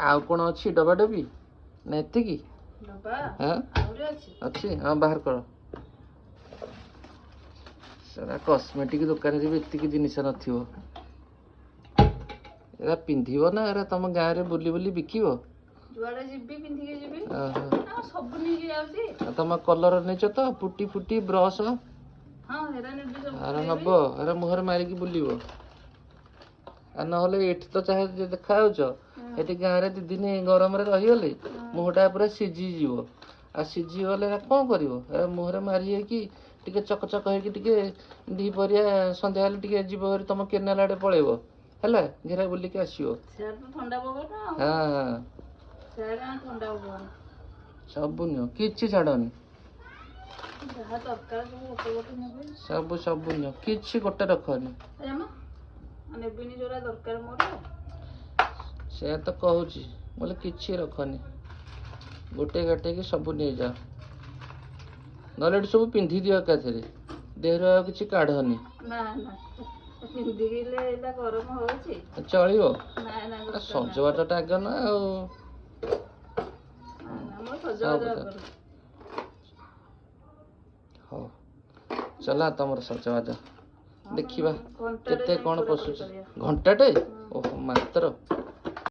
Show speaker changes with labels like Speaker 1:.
Speaker 1: आउ कौन अच्छी डबा डबी ना एतिकी हाँ अच्छी हाँ बाहर कर सारा कॉस्मेटिक दुकान रे भी एतिकी जिनिस नथिबो एरा पिंधिबो ना एरा तुम गाँव रे बुली बुली बिकिबो
Speaker 2: जुआड़े जिबी पिंधि के जिबी
Speaker 1: ओहो
Speaker 2: सब नहीं के जाउची
Speaker 1: तुम कलर नेच तो पुटी पुटी ब्रश
Speaker 2: हां हेरा ने भी सब
Speaker 1: अरे नबो अरे मुहर मारिकी बुलिबो आ नहले एठी तो चाहे जे देखा होछ एठी गाँव रे दी दिन गरम रे रही गले मुहटा पूरा सिजी जीवो आ सिजी गले कोन करिवो ए मुहरे मारी कि टिके चकचक है कि टिके दी परिया संध्या ले टिके जीवो तुम केनाल आडे पळेबो हला घेरा बुली के आसीबो
Speaker 2: सेर तो ठंडा पवन ना
Speaker 1: हां
Speaker 2: सेर ठंडा पवन
Speaker 1: सब न्यो किछि छाडनी
Speaker 2: जहा दरकार सब गोटे गोटे नेबे
Speaker 1: सब न्यो किछि गोटे रखनी
Speaker 2: एमा नेबिनी जोरा दरकार मोर
Speaker 1: से तो कहूची बोले किछि रखनी गोटे गाटे के सब नहीं जा नलेट सब पिंधि दियो एकाथरे देहर किछि काढनी
Speaker 2: ना ना पिंधि गेले एला गरम होउची
Speaker 1: चलिबो
Speaker 2: ना ना
Speaker 1: सजबाजटा आगे ना
Speaker 2: हम सजबाजा कर
Speaker 1: हो चला तमर सजबाजा देखिबा केते कोन पसुची घंटाटे ओह मात्र